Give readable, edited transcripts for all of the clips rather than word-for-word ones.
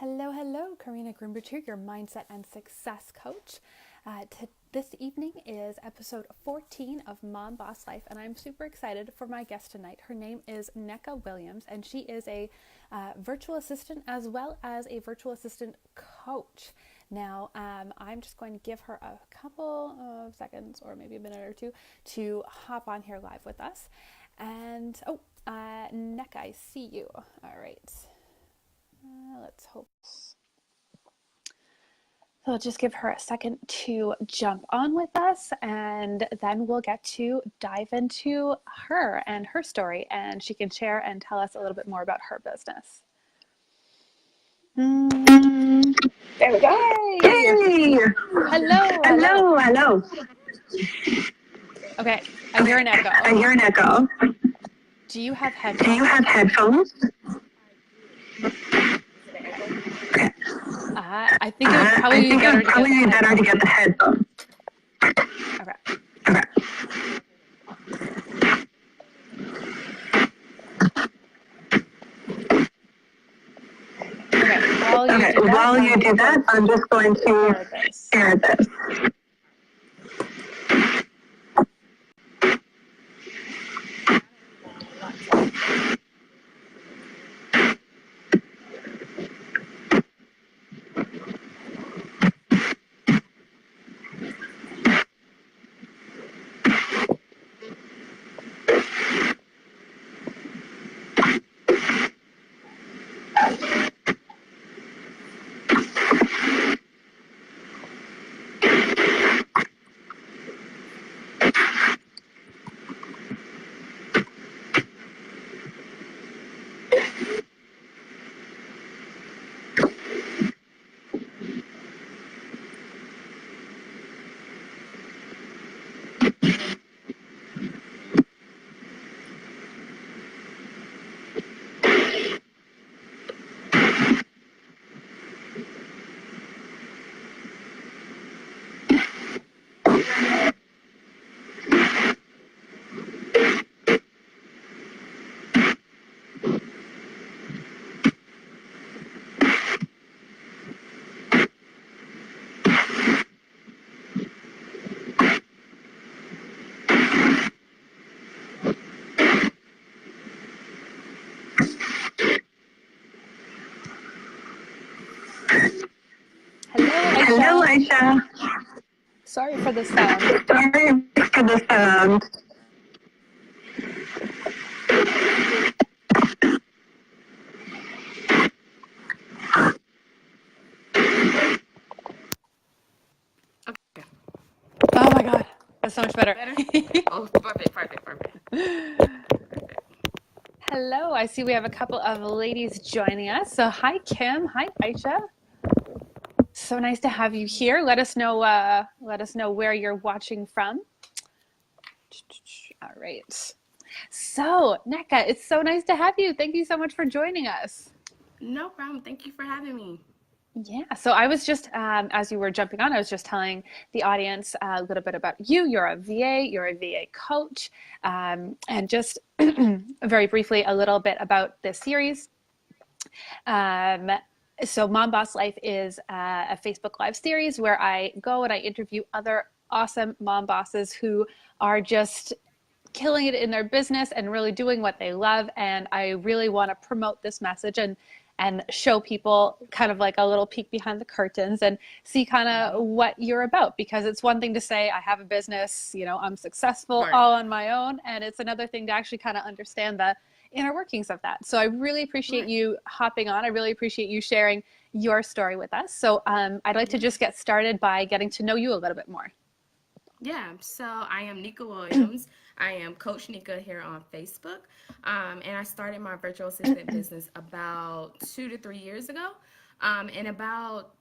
Hello, hello, Karina Grimbercher, your mindset and success coach. This evening is episode 14 of MomBoss Life, and I'm super excited for my guest tonight. Her name is Neka Williams, and she is a virtual assistant as well as a virtual assistant coach. Now, I'm just going to give her a couple of seconds or maybe a minute or two to hop on here live with us. And, Neka, I see you. All right. Let's hope. So I'll just give her a second to jump on with us, and then we'll get to dive into her and her story, and she can share and tell us a little bit more about her business. There we go. Yay! Hello. Okay, I hear an echo. Do you have headphones? I think it would probably be better to get the headphones. Okay. While you do that, I'm just going to share this. Hello, Aisha. Sorry for the sound. Okay. Oh my God, that's so much better. Oh, perfect. Hello, I see we have a couple of ladies joining us. So hi, Kim. Hi, Aisha. So nice to have you here. Let us know where you're watching from. All right. So, Neka, it's so nice to have you. Thank you so much for joining us. No problem. Thank you for having me. Yeah, so I was just, as you were jumping on, I was just telling the audience a little bit about you. You're a VA coach, and just very briefly a little bit about this series. So MomBoss Life is a Facebook Live series where I go and I interview other awesome mom bosses who are just killing it in their business and really doing what they love. And I really want to promote this message and show people kind of like a little peek behind the curtains and see kind of what you're about, because it's one thing to say I have a business, I'm successful all on my own, and it's another thing to actually kind of understand the inner workings of that. So I really appreciate you hopping on. I really appreciate you sharing your story with us. So I'd like to just get started by getting to know you a little bit more. Yeah, so I am Neka Williams. I am Coach Neka here on Facebook, and I started my virtual assistant business about 2 to 3 years ago, and about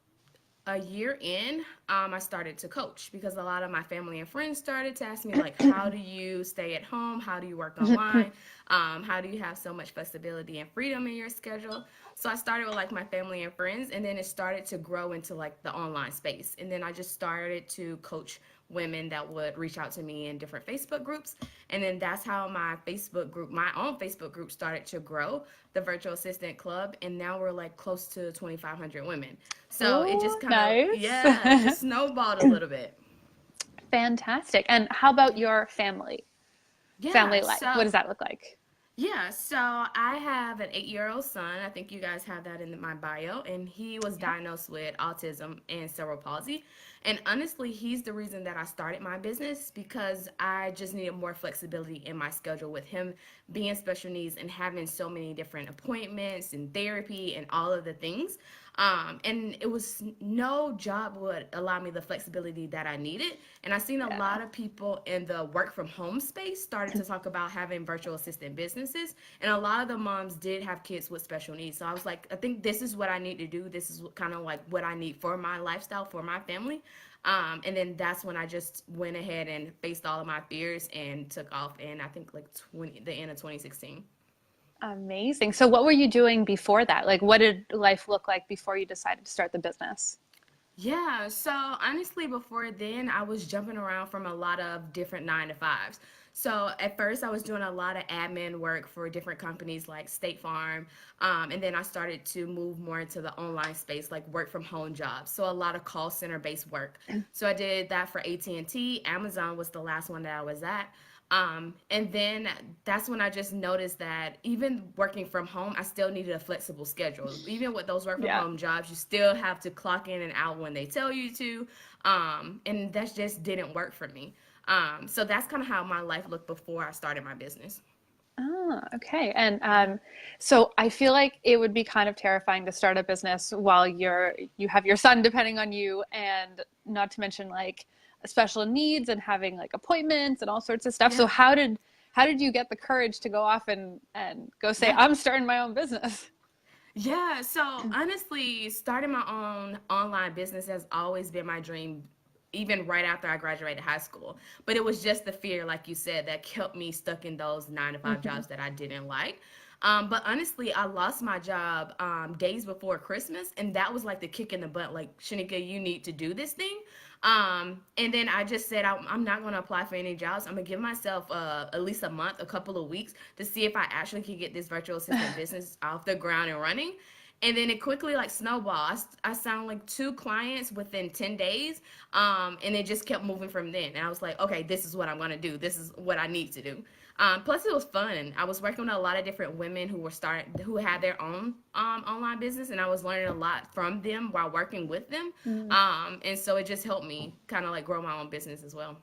a year in, I started to coach because a lot of my family and friends started to ask me, like, how do you stay at home? How do you work online? How do you have so much flexibility and freedom in your schedule? So I started with like my family and friends, and then it started to grow into like the online space. And then I just started to coach women that would reach out to me in different Facebook groups. And then that's how my Facebook group, my own Facebook group, started to grow, the Virtual Assistant Club. And now we're like close to 2,500 women. So it just Oh, kind of, nice. yeah, it just snowballed a little bit. Fantastic. And how about your Yeah, family life? What so does that look like? Yeah, so I have an 8-year-old son. I think you guys have that in my bio. And he was Yeah. diagnosed with autism and cerebral palsy. And honestly, he's the reason that I started my business because I just needed more flexibility in my schedule with him being special needs and having so many different appointments and therapy and all of the things. And it was no job would allow me the flexibility that I needed. And I've seen a Yeah. lot of people in the work from home space started to talk about having virtual assistant businesses. And a lot of the moms did have kids with special needs. So I was like, I think this is what I need to do. This is kind of like what I need for my lifestyle, for my family. And then that's when I just went ahead and faced all of my fears and took off in, I think, like the end of 2016. Amazing. So what were you doing before that? Like, what did life look like before you decided to start the business? Yeah, so honestly, before then, I was jumping around from a lot of different 9 to 5s. So at first, I was doing a lot of admin work for different companies like State Farm, and then I started to move more into the online space, like work from home jobs. So a lot of call center based work. So I did that for AT&T. Amazon was the last one that I was at. And then that's when I just noticed that even working from home, I still needed a flexible schedule. Even with those work from Yeah. home jobs, you still have to clock in and out when they tell you to. And that just didn't work for me. So that's kind of how my life looked before I started my business. Oh, okay. And so I feel like it would be kind of terrifying to start a business while you have your son depending on you, and not to mention like special needs and having like appointments and all sorts of stuff. So Yeah. how did you get the courage to go off and go say, Yeah. I'm starting my own business? Yeah, so honestly, starting my own online business has always been my dream, even right after I graduated high school. But it was just the fear, like you said, that kept me stuck in those 9 to 5 Hmm. jobs that I didn't like. But honestly, I lost my job days before Christmas, and that was like the kick in the butt. Like, Shanika, you need to do this thing. And then I just said I'm not going to apply for any jobs. I'm gonna give myself at least a month, a couple of weeks to see if I actually can get this virtual assistant business off the ground and running. And then it quickly like snowballed. I signed like 2 clients within 10 days. And it just kept moving from then. And I was like, okay, this is what I'm going to do. This is what I need to do. Plus it was fun. I was working with a lot of different women who had their own online business, and I was learning a lot from them while working with them. And so it just helped me kind of like grow my own business as well.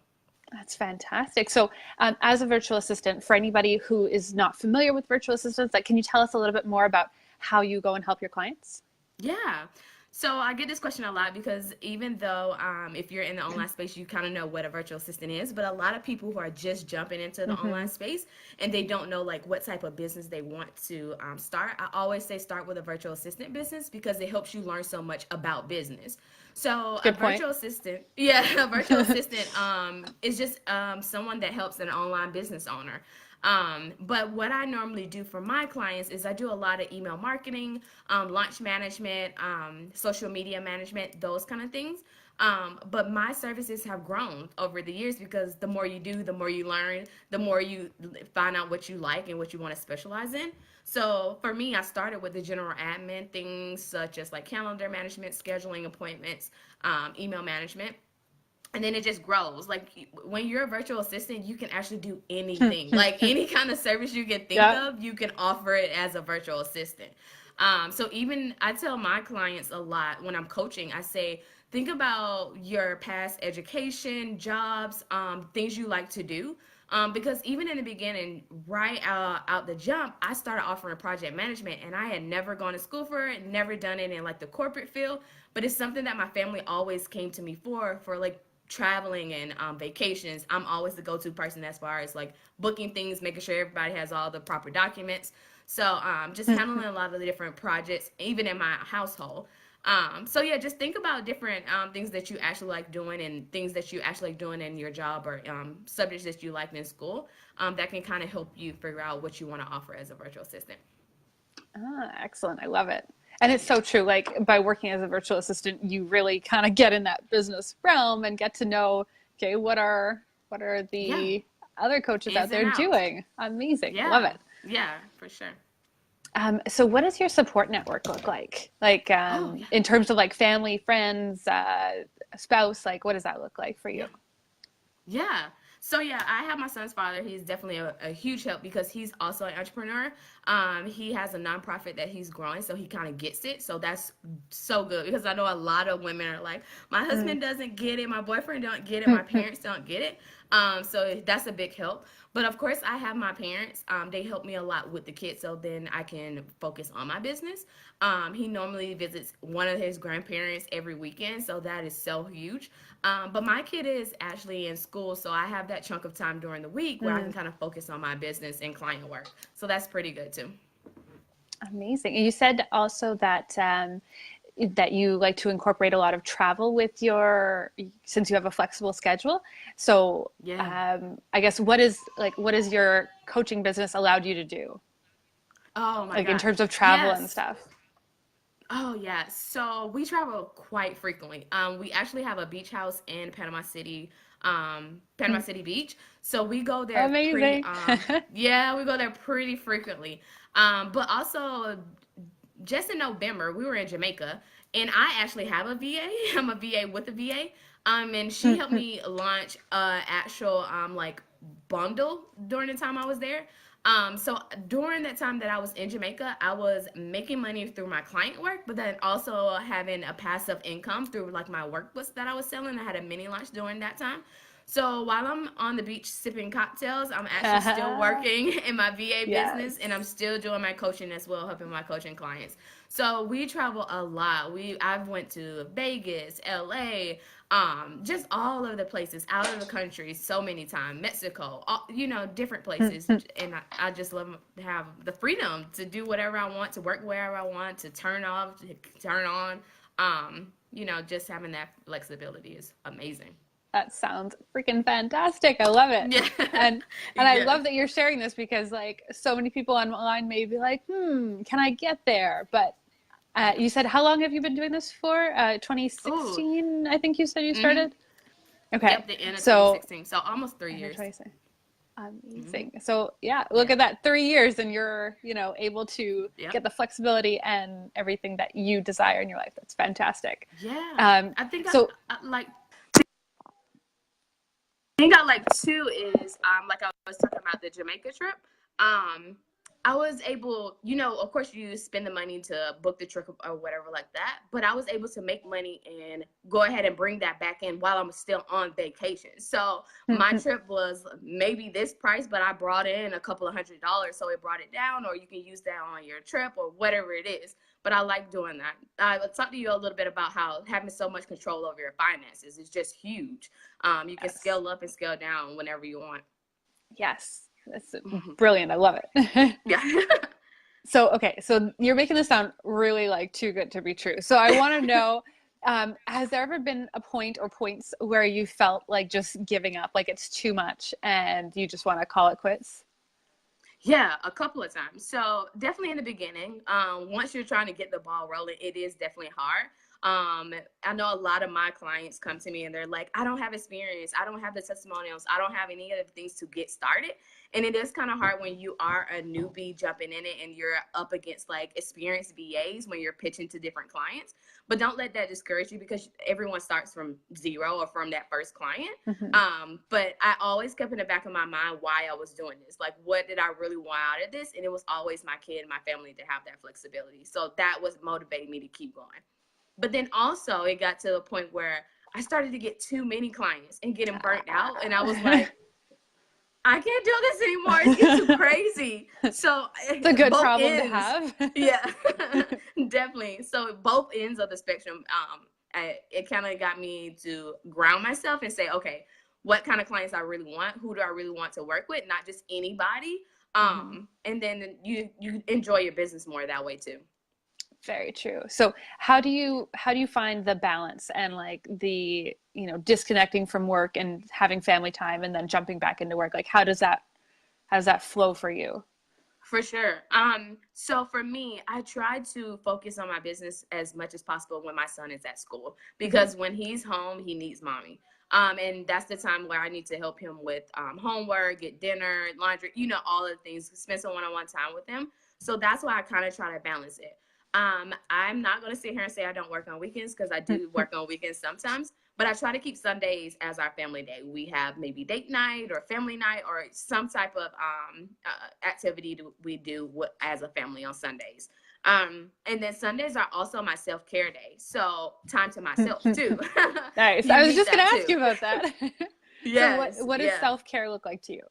That's fantastic. So, as a virtual assistant, for anybody who is not familiar with virtual assistants, like, can you tell us a little bit more about how you go and help your clients? Yeah. So I get this question a lot because even though if you're in the online space, you kind of know what a virtual assistant is, but a lot of people who are just jumping into the online Hmm. space and they don't know like what type of business they want to start. I always say start with a virtual assistant business because it helps you learn so much about business. So a Good point. virtual assistant, yeah, a virtual assistant is just someone that helps an online business owner. But what I normally do for my clients is I do a lot of email marketing, launch management, social media management, those kind of things. But my services have grown over the years because the more you do, the more you learn, the more you find out what you like and what you want to specialize in. So for me, I started with the general admin things such as like calendar management, scheduling appointments, email management, and then it just grows. Like when you're a virtual assistant, you can actually do anything. Like any kind of service you can think Yeah. of, you can offer it as a virtual assistant. So even I tell my clients a lot when I'm coaching, I say, think about your past education, jobs, things you like to do. Because even in the beginning, right out the jump, I started offering project management, and I had never gone to school for it, never done it in like the corporate field. But it's something that my family always came to me for like traveling and vacations. I'm always the go-to person as far as like booking things, making sure everybody has all the proper documents. So just handling a lot of the different projects, even in my household. So yeah, just think about different things that you actually like doing and things that you actually like doing in your job or subjects that you like in school that can kind of help you figure out what you want to offer as a virtual assistant. Ah, excellent. I love it. And it's so true. Like by working as a virtual assistant, you really kind of get in that business realm and get to know Okay, what are Yeah, the other coaches out ins and there outs. doing? Amazing. Love Yeah, it. yeah, for sure. So what does your support network look like? Like Oh yeah, in terms of like family, friends, spouse, like what does that look like for you? yeah. Yeah. So yeah, I have my son's father. He's definitely a huge help because he's also an entrepreneur. He has a nonprofit that he's growing, so he kind of gets it. So that's so good because I know a lot of women are like, my Mm. husband doesn't get it, my boyfriend don't get it, my parents don't get it. So that's a big help. But of course, I have my parents. They help me a lot with the kids, so then I can focus on my business. He normally visits one of his grandparents every weekend, so that is so huge. But my kid is actually in school, so I have that chunk of time during the week where I can Mm. kind of focus on my business and client work. So that's pretty good too. Amazing. And you said also that that you like to incorporate a lot of travel with your, since you have a flexible schedule. So Yeah. I guess what is your coaching business allowed you to do, Oh my like in gosh. terms of travel and Yes. stuff? Oh yeah. So we travel quite frequently. We actually have a beach house in Panama Mm. City Beach. So we go there pretty Amazing. yeah, we go there pretty frequently. But also just in November, we were in Jamaica, and I actually have a VA. I'm a VA with a VA. And she helped me launch a actual like bundle during the time I was there. So during that time that I was in Jamaica, I was making money through my client work, but then also having a passive income through like my workbooks that I was selling. I had a mini launch during that time. So while I'm on the beach sipping cocktails, I'm actually still working in my VA business and I'm Yes. still doing my coaching as well, helping my coaching clients. So we travel a lot. I've went to Vegas, LA, just all of the places out of the country so many times, Mexico, different places. And I just love to have the freedom to do whatever I want, to work wherever I want, to turn off, to turn on. Just having that flexibility is amazing. That sounds freaking fantastic. I love it. Yeah. And I Yeah. love that you're sharing this because like so many people online may be like, can I get there? But you said how long have you been doing this for? Oh. 2016, I think you said you Mm-hmm. started. Okay. Yep, the end of So, 2016. So almost three end of years. 2016. Mm-hmm. Amazing. So, yeah, look Yeah. at that, 3 years and you're, able to Yep. get the flexibility and everything that you desire in your life. That's fantastic. Yeah. Um, I think so, I like thing I like too is like I was talking about the Jamaica trip. Um I was able, of course you spend the money to book the trip or whatever like that, but I was able to make money and go ahead and bring that back in while I'm still on vacation. So my trip was maybe this price, but I brought in a couple of $100, so it brought it down, or you can use that on your trip or whatever it is. But I like doing that. I will talk to you a little bit about how having so much control over your finances is just huge. You can yes, scale up and scale down whenever you want. yes, that's brilliant. I love it. Yeah. So, okay, so you're making this sound really like too good to be true. So I want to know, has there ever been a point or points where you felt like just giving up, like it's too much and you just want to call it quits? Yeah, a couple of times. So definitely in the beginning, once you're trying to get the ball rolling, it is definitely hard. I know a lot of my clients come to me and they're like, I don't have experience. I don't have the testimonials. I don't have any of the things to get started. And it is kind of hard when you are a newbie jumping in it and you're up against like experienced VAs when you're pitching to different clients. But don't let that discourage you because everyone starts from zero or from that first client. Hmm. But I always kept in the back of my mind why I was doing this. Like, what did I really want out of this? And it was always my kid and my family to have that flexibility. So that was motivating me to keep going. But then also it got to the point where I started to get too many clients and getting burnt out. And I was like, I can't do this anymore. It's getting too crazy. So It's a good both problem to ends, have. yeah, definitely. So both ends of the spectrum, it kind of got me to ground myself and say, okay, what kind of clients I really want? Who do I really want to work with? Not just anybody. Hmm. And then you enjoy your business more that way too. Very true. So how do you find the balance and like the, disconnecting from work and having family time and then jumping back into work? Like how does that flow for you? For sure. So for me, I try to focus on my business as much as possible when my son is at school, because when he's home, he needs mommy. And that's the time where I need to help him with homework, get dinner, laundry, all of the things, spend some one-on-one time with him. So that's why I kind of try to balance it. I'm not going to sit here and say I don't work on weekends, because I do work on weekends sometimes, but I try to keep Sundays as our family day. We have maybe date night or family night or some type of activity we do as a family on Sundays. And then Sundays are also my self-care day. So time to myself too. Nice. You I was need just going that to ask too. you about that. Yes. So what does Yeah. self-care look like to you?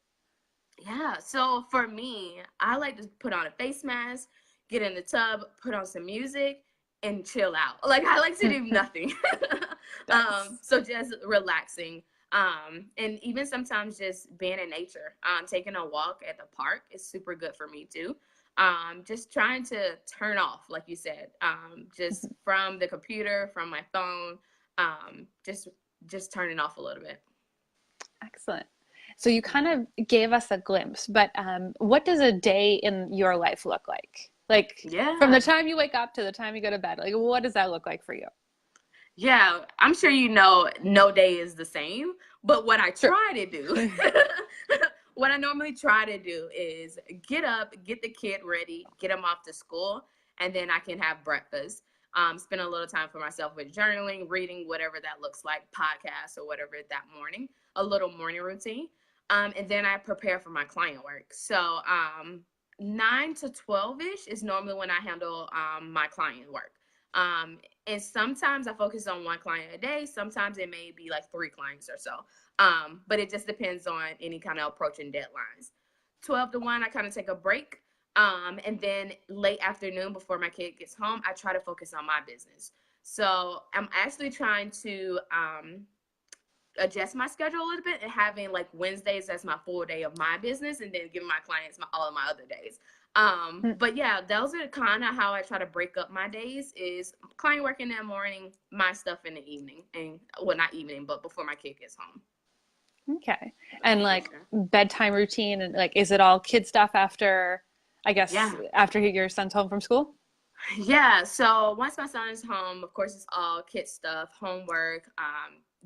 Yeah. So for me, I like to put on a face mask, get in the tub, put on some music, and chill out. Like, I like to do nothing. Nice. So just relaxing. And even sometimes just being in nature. Taking a walk at the park is super good for me too. Just trying to turn off, like you said, just from the computer, from my phone, just turning off a little bit. Excellent. So you kind of gave us a glimpse, but what does a day in your life look like? Like from the Yeah. time you wake up to the time you go to bed, like what does that look like for you? Yeah, I'm sure no day is the same, but what I Sure. try to do, what I normally try to do is get up, get the kid ready, get him off to school, and then I can have breakfast. Spend a little time for myself with journaling, reading, whatever that looks like, podcasts or whatever that morning, a little morning routine. And then I prepare for my client work. So 9 to 12-ish is normally when I handle my client work. Um, and sometimes I focus on one client a day. Sometimes it may be like 3 clients or so. But it just depends on any kind of approaching deadlines. 12 to 1, I kind of take a break. And then late afternoon before my kid gets home, I try to focus on my business. So I'm actually trying to adjust my schedule a little bit and having like Wednesdays as my full day of my business, and then giving my clients all of my other days. But yeah, those are kind of how I try to break up my days: is client work in the morning, my stuff in the evening, and well, not evening, but before my kid gets home. Okay. And For like sure. bedtime routine and like, is it all kid stuff after, I guess, Yeah. after your son's home from school? Yeah, so once my son is home, of course, it's all kid stuff, homework,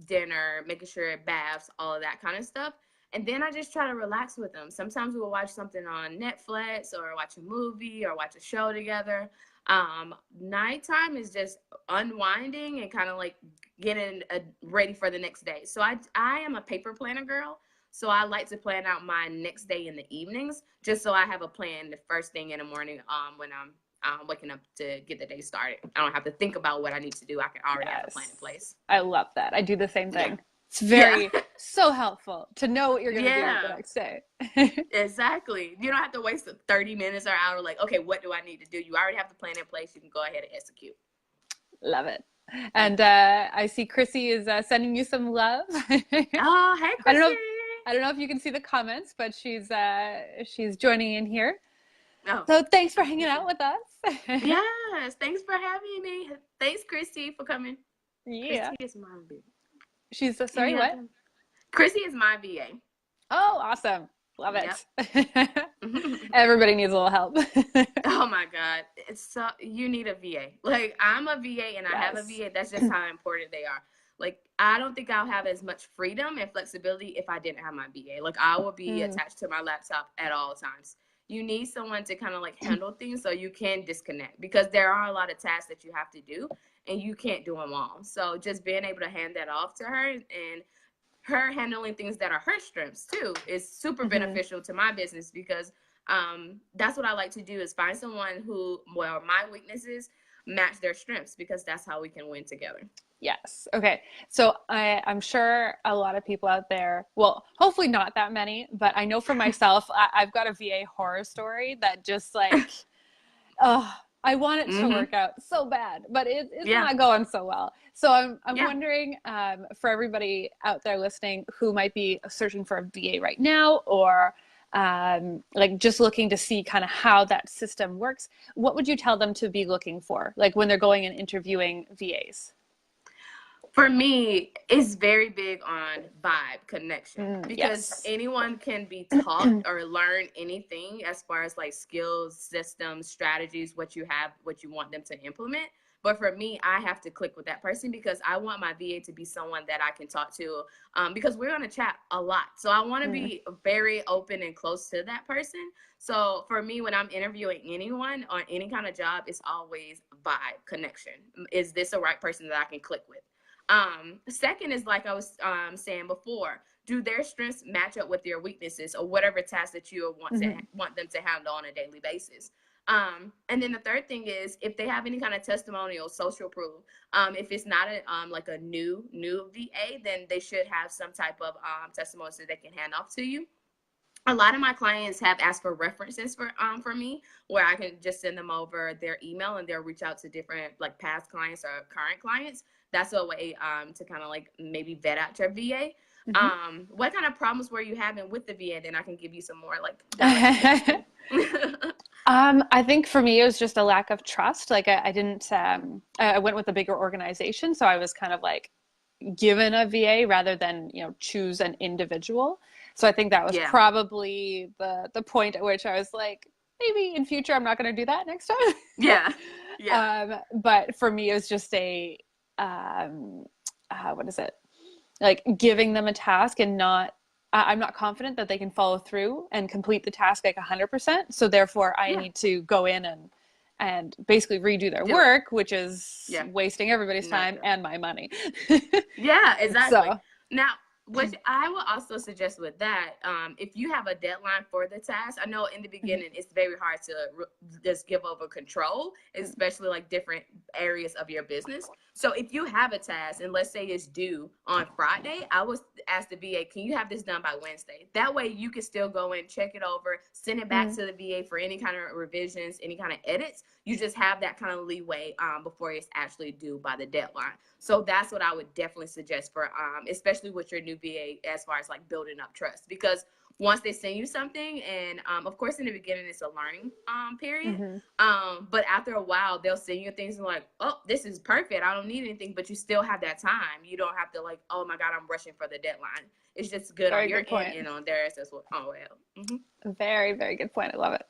dinner, making sure baths, all of that kind of stuff. And then I just try to relax with them. Sometimes we'll watch something on Netflix or watch a movie or watch a show together. Nighttime is just unwinding and kind of like getting ready for the next day. So I am a paper planner girl. So I like to plan out my next day in the evenings, just so I have a plan the first thing in the morning when I'm waking up to get the day started. I don't have to think about what I need to do. I can already have a plan in Yes. place. I love that. I do the same Yeah. thing. It's Yeah. so helpful to know what you're going to do the Yeah. next day. Exactly. You don't have to waste 30 minutes or hour like, okay, what do I need to do? You already have the plan in place. You can go ahead and execute. Love it. Yeah. And I see Chrissy is sending you some love. Oh, hey, I don't Chrissy. know. I don't know if you can see the comments, but she's joining in here. Oh, So thanks for hanging Chrissy. out with us. Yes. Thanks for having me. Thanks, Christy, for coming. Yeah. Christy is my VA. She's sorry, Any what? other? Chrissy is my VA. Oh, awesome. Love Yep. it. Everybody needs a little help. Oh my God. It's so you need a VA. Like, I'm a VA and I have a Yes. VA. That's just how important they are. Like, I don't think I'll have as much freedom and flexibility if I didn't have my VA. Like, I will be Mm, attached to my laptop at all times. You need someone to kind of like handle things so you can disconnect, because there are a lot of tasks that you have to do and you can't do them all. So just being able to hand that off to her, and her handling things that are her strengths too, is super mhm. beneficial to my business, because that's what I like to do, is find someone who, well, my weaknesses match their strengths, because that's how we can win together. Yes. Okay. So I'm sure a lot of people out there, well, hopefully not that many, but I know for myself, I've got a VA horror story that just like, oh, I want it to Mm-hmm. work out so bad, but it's Yeah. not going so well. So I'm Yeah. wondering for everybody out there listening who might be searching for a VA right now, or like just looking to see kind of how that system works, what would you tell them to be looking for, like when they're going and interviewing VAs? For me, it's very big on vibe connection because Yes. anyone can be taught or learn anything as far as like skills, systems, strategies, what you have, what you want them to implement. But for me, I have to click with that person because I want my VA to be someone that I can talk to because we're going to chat a lot. So I want to be very open and close to that person. So for me, when I'm interviewing anyone on any kind of job, it's always vibe connection. Is this the right person that I can click with? Second is like I was saying before, do their strengths match up with your weaknesses or whatever task that you want them to handle on a daily basis. And then the third thing is if they have any kind of testimonial, social proof. If it's not like a new VA, then they should have some type of testimony so they can hand off to you. A lot of my clients have asked for references for me, where I can just send them over their email and they'll reach out to different like past clients or current clients. That's a way to kind of like maybe vet out your VA. What kind of problems were you having with the VA? Then I can give you some more like direct I think for me, it was just a lack of trust. Like I didn't, I went with a bigger organization. So I was kind of like given a VA rather than, you know, choose an individual. So I think that was probably the point at which I was like, maybe in future, I'm not going to do that next time. But for me, it was just a, what is it? Like giving them a task and not, I'm not confident that they can follow through and complete the task like 100%. So therefore I need to go in and basically redo their work, which is wasting everybody's time and my money. Yeah, exactly. So, now, what I will also suggest with that, if you have a deadline for the task, I know in the beginning it's very hard to just give over control, especially like different areas of your business. So if you have a task and let's say it's due on Friday, I would ask the VA, can you have this done by Wednesday? That way you can still go and check it over, send it back to the VA for any kind of revisions, any kind of edits. You just have that kind of leeway before it's actually due by the deadline. So that's what I would definitely suggest for, especially with your new VA as far as like building up trust. Because once they send you something, and of course in the beginning it's a learning period, but after a while they'll send you things and like, oh, this is perfect, I don't need anything, but you still have that time. You don't have to like, oh my God, I'm rushing for the deadline. It's just good on your end and on theirs as well. Oh well. Very, very good point. I love it.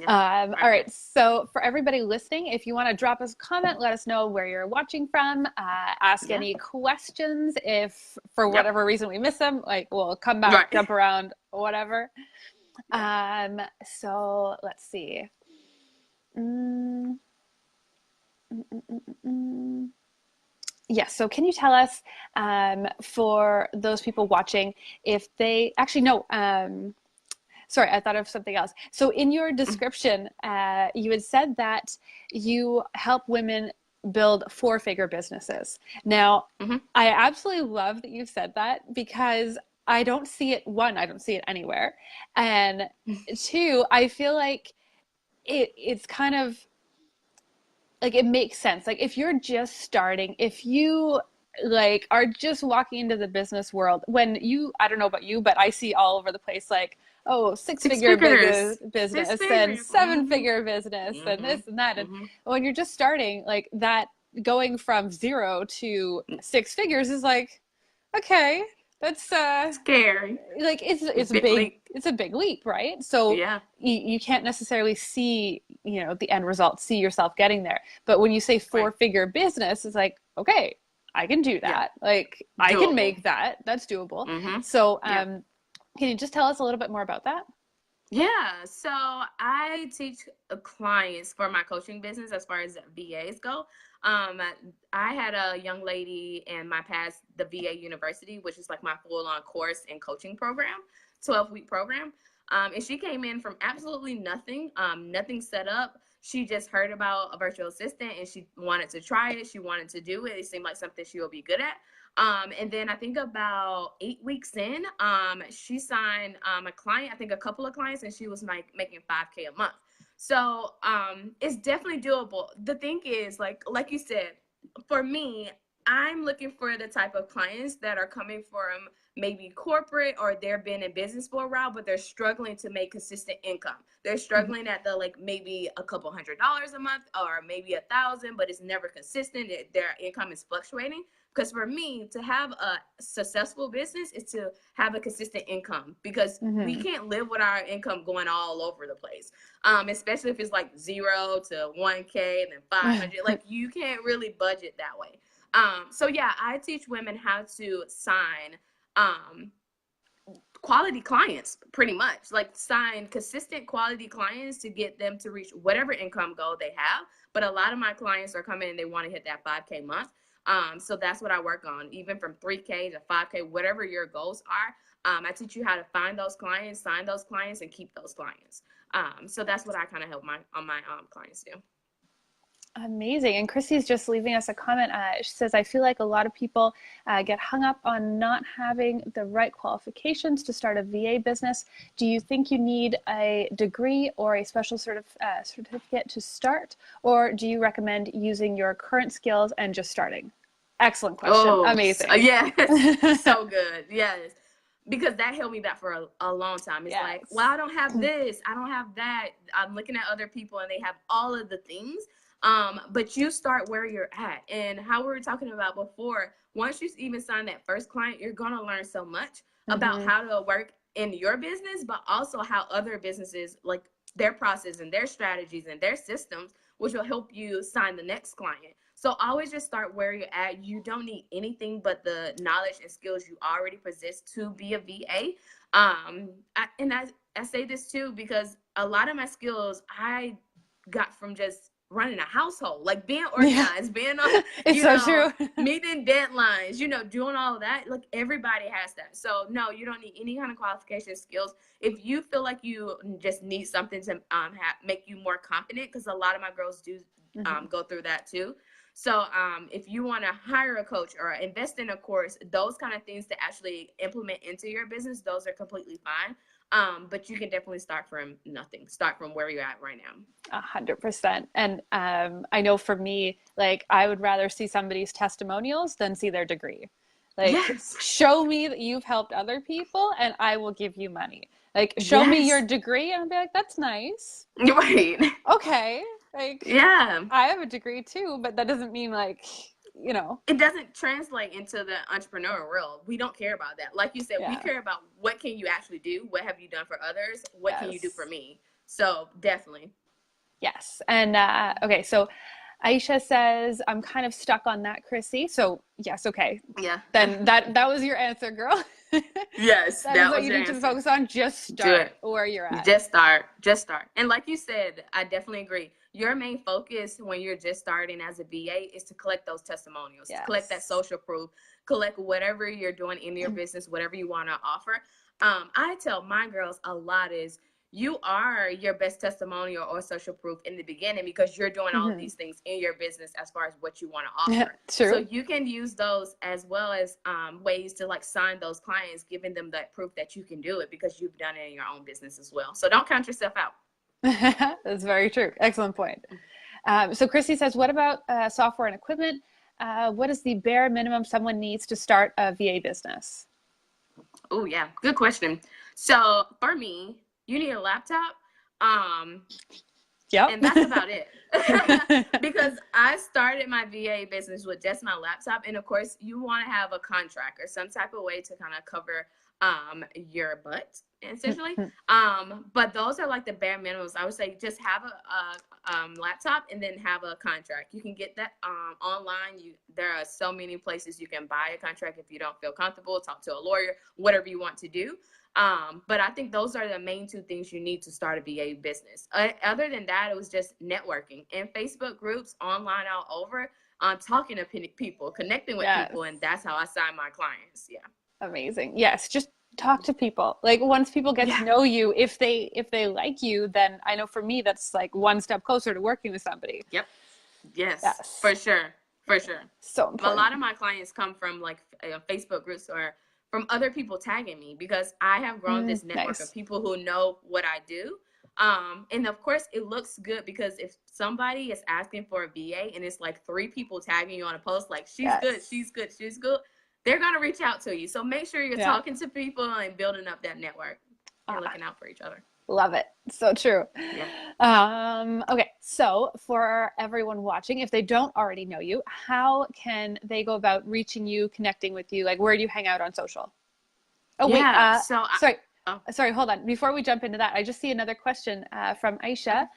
All right. So for everybody listening, if you want to drop us a comment, let us know where you're watching from. Ask any questions. If for whatever reason we miss them, like we'll come back, jump around, whatever. So let's see. Yes. So can you tell us, for those people watching, if they actually no, sorry, I thought of something else. So in your description, you had said that you help women build 4-figure businesses. Now, I absolutely love that you've said that because I don't see it. One, I don't see it anywhere. And two, I feel like it's kind of like it makes sense. Like if you're just starting, if you like are just walking into the business world, when you, I don't know about you, but I see all over the place like, oh, 6-figure business and 7-figure business and this and that. And when you're just starting, like that going from 0 to 6 figures is like, okay, that's scary. Like it's a big leap, right? So you can't necessarily see, you know, the end result, see yourself getting there. But when you say 4-figure business, it's like, okay, I can do that. Like doable. I can make that. That's doable. So can you just tell us a little bit more about that? Yeah, so I teach clients for my coaching business as far as VAs go. I had a young lady in my past, the VA University, which is like my full-on course and coaching program, 12-week program. And she came in from absolutely nothing, nothing set up. She just heard about a virtual assistant and she wanted to try it. She wanted to do it. It seemed like something she would be good at. And then I think about 8 weeks in, she signed a client, I think a couple of clients, and she was like making $5K a month. So it's definitely doable. The thing is, like you said, for me, I'm looking for the type of clients that are coming from maybe corporate, or they've been in business for a while, but they're struggling to make consistent income. They're struggling at the like maybe a couple $100s a month, or maybe 1,000, but it's never consistent. Their income is fluctuating. Because for me, to have a successful business is to have a consistent income, because we can't live with our income going all over the place. Especially if it's like 0 to 1K and then 500. Like, you can't really budget that way. So yeah, I teach women how to sign quality clients, pretty much, like sign consistent quality clients to get them to reach whatever income goal they have. But a lot of my clients are coming and they want to hit that 5K month. So that's what I work on, even from 3K to 5K, whatever your goals are. I teach you how to find those clients, sign those clients, and keep those clients. So that's what I kind of help my clients do. Amazing. And Chrissy's just leaving us a comment. She says, I feel like a lot of people get hung up on not having the right qualifications to start a VA business. Do you think you need a degree or a special certificate to start? Or do you recommend using your current skills and just starting? Excellent question. Oh, amazing. Yes. So good. Yes. Because that held me back for a long time. It's like, well, I don't have this, I don't have that. I'm looking at other people and they have all of the things. But you start where you're at. And how we were talking about before, once you even sign that first client, you're going to learn so much about how to work in your business, but also how other businesses, like their process and their strategies and their systems, which will help you sign the next client. So always just start where you're at. You don't need anything but the knowledge and skills you already possess to be a VA. I say this too, because a lot of my skills I got from just running a household, like being organized, being on, it's so true. meeting deadlines, doing all of that. Like, everybody has that. So no, you don't need any kind of qualification skills. If you feel like you just need something to make you more confident, because a lot of my girls do go through that too. So if you want to hire a coach or invest in a course, those kind of things to actually implement into your business, those are completely fine. But you can definitely start from nothing. Start from where you're at right now. 100%. And I know for me, like, I would rather see somebody's testimonials than see their degree. Like, show me that you've helped other people and I will give you money. Like, show me your degree and I'll be like, that's nice. Right. Okay. Like, I have a degree too, but that doesn't mean like, it doesn't translate into the entrepreneur world. We don't care about that. Like you said, we care about what can you actually do? What have you done for others? What can you do for me? So definitely. Yes. And okay, so Aisha says, I'm kind of stuck on that, Chrissy. So yes, okay. Yeah. Then that was your answer, girl. Yes, that is what you need to focus on. Just start where you're at. Just start. And like you said, I definitely agree. Your main focus when you're just starting as a VA is to collect those testimonials, to collect that social proof, collect whatever you're doing in your business, whatever you want to offer. I tell my girls a lot is, you are your best testimonial or social proof in the beginning, because you're doing all of these things in your business as far as what you want to offer. True. So you can use those as well as ways to like sign those clients, giving them that proof that you can do it because you've done it in your own business as well. So don't count yourself out. That's very true. Excellent point. So Christy says, what about software and equipment? What is the bare minimum someone needs to start a VA business? Oh yeah, good question. So for me, you need a laptop. And that's about it. Because I started my VA business with just my laptop. And of course, you want to have a contract or some type of way to kind of cover your butt, essentially. But those are like the bare minimums. I would say just have a laptop and then have a contract. You can get that online. There are so many places you can buy a contract if you don't feel comfortable. Talk to a lawyer, whatever you want to do. But I think those are the main two things you need to start a VA business. Other than that, it was just networking and Facebook groups online all over, talking to people, connecting with people. And that's how I sign my clients. Yeah. Amazing. Yes. Just talk to people. Like, once people get to know you, if they like you, then I know for me, that's like one step closer to working with somebody. Yep. Yes. For sure. So important. A lot of my clients come from like Facebook groups or from other people tagging me, because I have grown this network of people who know what I do. And of course it looks good because if somebody is asking for a VA and it's like 3 people tagging you on a post like she's good, Yes. she's good, she's good, they're going to reach out to you. So make sure you're Yeah. talking to people and building up that network and Ah, looking out for each other. love it. So true. Yeah. Okay, so for everyone watching, if they don't already know you, how can they go about reaching you, connecting with you? Like, where do you hang out on social? Oh, wait. Yeah. So Sorry. oh, Sorry, hold on. Before we jump into that, I just see another question from okay. Aisha.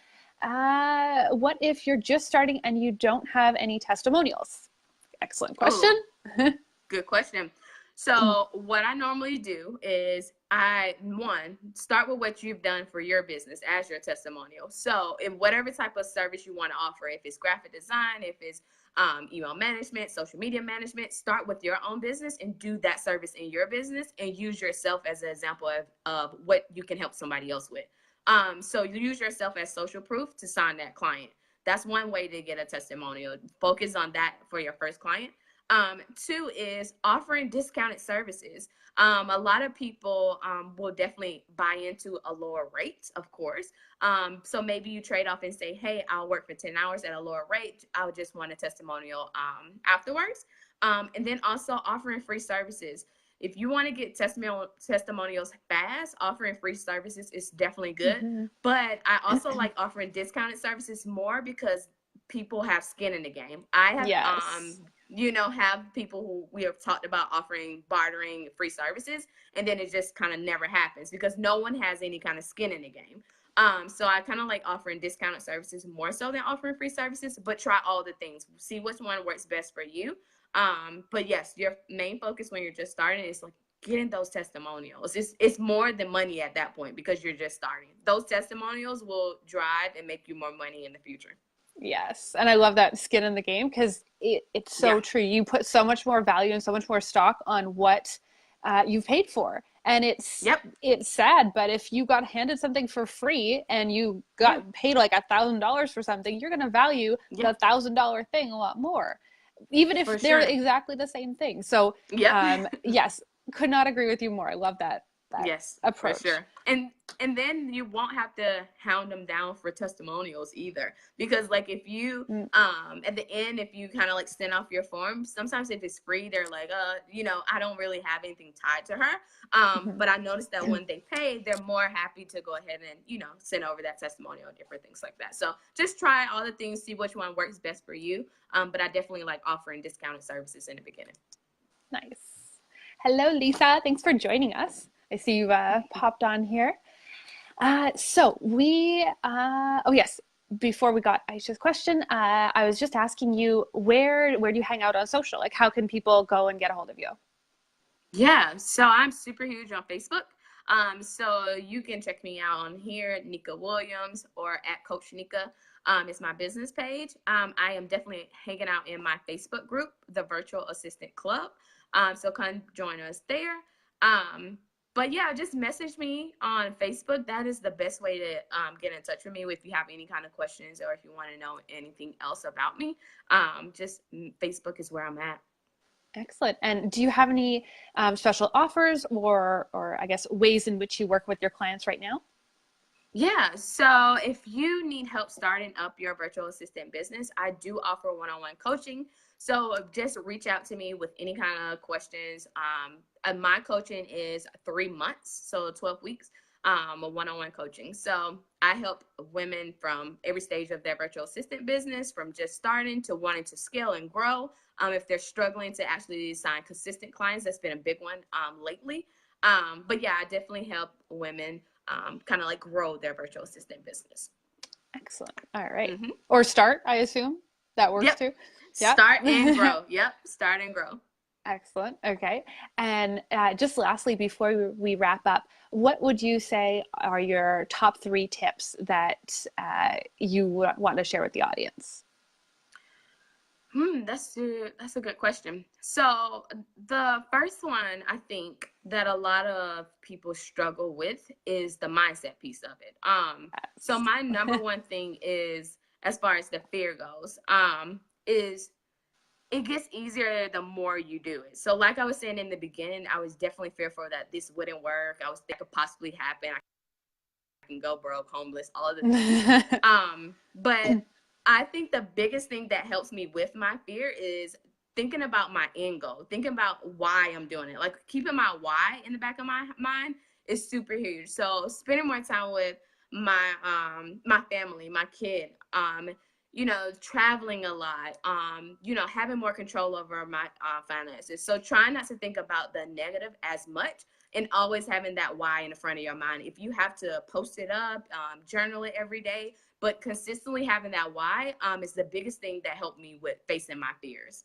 What if you're just starting and you don't have any testimonials? Excellent question. Oh, good question. So what I normally do is one, start with what you've done for your business as your testimonial. So in whatever type of service you want to offer, if it's graphic design, if it's email management, social media management, start with your own business and do that service in your business and use yourself as an example of what you can help somebody else with. So you use yourself as social proof to sign that client. That's one way to get a testimonial. Focus on that for your first client. Two is offering discounted services. A lot of people will definitely buy into a lower rate, of course. So maybe you trade off and say, hey, I'll work for 10 hours at a lower rate. I'll just want a testimonial afterwards. And then also offering free services. If you want to get testimonials fast, offering free services is definitely good. Mhm. But I also like offering discounted services more because people have skin in the game. I have Yes. have people who we have talked about offering bartering free services, and then it just kind of never happens because no one has any kind of skin in the game. So I kind of like offering discounted services more so than offering free services, but try all the things. See which one works best for you. But yes, your main focus when you're just starting is like getting those testimonials. It's more than money at that point because you're just starting. Those testimonials will drive and make you more money in the future. Yes. And I love that skin in the game because it's Yeah. so true. You put so much more value and so much more stock on what you've paid for. And Yep. it's sad, but if you got handed something for free and you Yeah. got paid like $1,000 for something, you're going to value Yeah. the $1,000 thing a lot more, even if For they're sure. exactly the same thing. So, Yep. yes, could not agree with you more. I love that Yes, for approach. sure. And then you won't have to hound them down for testimonials either. Because like if you Mm, at the end if you kind of like send off your form, sometimes if it's free, they're like, I don't really have anything tied to her. mhm. But I noticed that when they pay, they're more happy to go ahead and, send over that testimonial and different things like that. So just try all the things, see which one works best for you. But I definitely like offering discounted services in the beginning. Nice. Hello, Lisa. Thanks for joining us. I see you popped on here. Oh yes, before we got Aisha's question, I was just asking you where do you hang out on social? Like, how can people go and get a hold of you? Yeah, so I'm super huge on Facebook. So you can check me out on here, Neka Williams, or at Coach Neka. It's my business page. I am definitely hanging out in my Facebook group, the Virtual Assistant Club. So come join us there. Um, but yeah, just message me on Facebook. That is the best way to get in touch with me if you have any kind of questions or if you want to know anything else about me. Just Facebook is where I'm at. Excellent. And do you have any special offers or I guess ways in which you work with your clients right now? Yeah, so if you need help starting up your virtual assistant business, I do offer one-on-one coaching. So just reach out to me with any kind of questions. And my coaching is 3 months, so 12 weeks, a one-on-one coaching. So I help women from every stage of their virtual assistant business, from just starting to wanting to scale and grow. If they're struggling to actually sign consistent clients, that's been a big one lately. But yeah, I definitely help women kind of like grow their virtual assistant business. Excellent. All right. Mm-hmm. Or start, I assume. That works Yep. too. Yep. Start and grow. Yep. Start and grow. Excellent. Okay. And just lastly, before we wrap up, what would you say are your top 3 tips that you want to share with the audience? That's a good question. So the first one I think that a lot of people struggle with is the mindset piece of it. So my number one thing is, as far as the fear goes, is it gets easier the more you do it. So like I was saying in the beginning, I was definitely fearful that this wouldn't work. I was thinking could possibly happen. I and go broke, homeless, all of the things. But I think the biggest thing that helps me with my fear is thinking about my end goal, thinking about why I'm doing it. Like keeping my why in the back of my mind is super huge. So spending more time with my family, my kid, traveling a lot, having more control over my finances. So trying not to think about the negative as much and always having that why in the front of your mind. If you have to post it up, journal it every day, but consistently having that why is the biggest thing that helped me with facing my fears.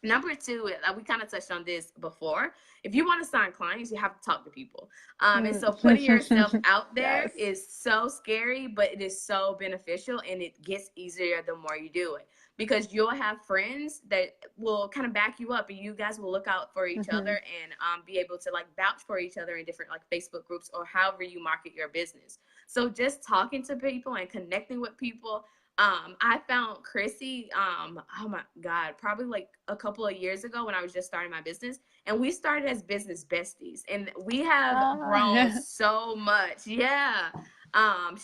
Number two, we kind of touched on this before. If you want to sign clients, you have to talk to people. And so putting yourself out there Yes. is so scary, but it is so beneficial, and it gets easier the more you do it, because you'll have friends that will kind of back you up, and you guys will look out for each other and be able to like vouch for each other in different like Facebook groups or however you market your business. So just talking to people and connecting with people. I found Chrissy, oh my God, probably like a couple of years ago when I was just starting my business, and we started as business besties, and we have grown so much. Yeah.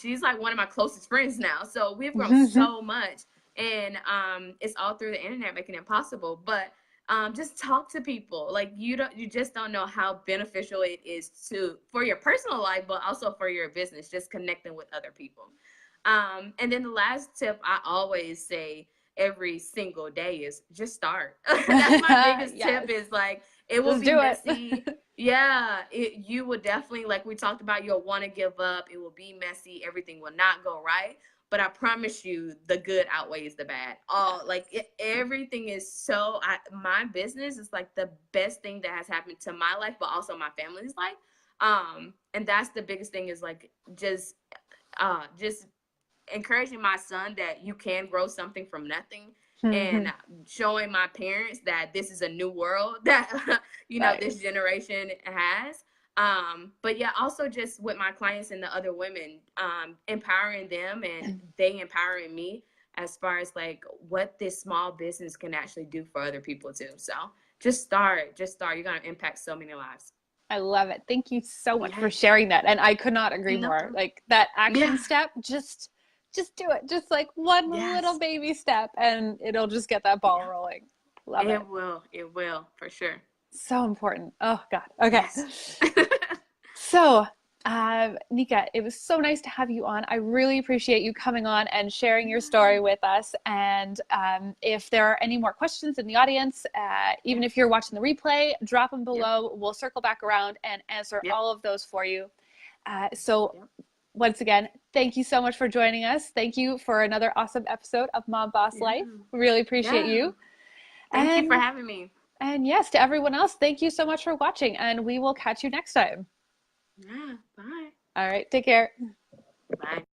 She's like one of my closest friends now. So we've grown so much, and it's all through the internet making it possible. But just talk to people. Like you just don't know how beneficial it is for your personal life, but also for your business, just connecting with other people. And then the last tip I always say every single day is just start. That's my biggest Yes. tip, is like, it will Just be do messy. it. Yeah, you will definitely, like we talked about, you'll want to give up. It will be messy. Everything will not go right. But I promise you, the good outweighs the bad. Everything is my business is like the best thing that has happened to my life, but also my family's life. And that's the biggest thing, is like just encouraging my son that you can grow something from nothing, and showing my parents that this is a new world that this generation has. But yeah, also just with my clients and the other women, empowering them and they empowering me as far as like what this small business can actually do for other people too. So just start. You're going to impact so many lives. I love it. Thank you so much for Yes. sharing that. And I could not agree No more. problem. Like that action Yeah. step, just do it. Just like one little Yes. baby step, and it'll just get that ball Yeah. rolling. Love it. It will for sure. So important. Oh God. Okay. Yes. So, Neka, it was so nice to have you on. I really appreciate you coming on and sharing your story with us. And if there are any more questions in the audience, even if you're watching the replay, drop them below. We'll circle back around and answer all of those for you. Once again, thank you so much for joining us. Thank you for another awesome episode of Mom Boss Life. Really appreciate you. Thank you for having me. And yes, to everyone else, thank you so much for watching, and we will catch you next time. Yeah, bye. All right, take care. Bye.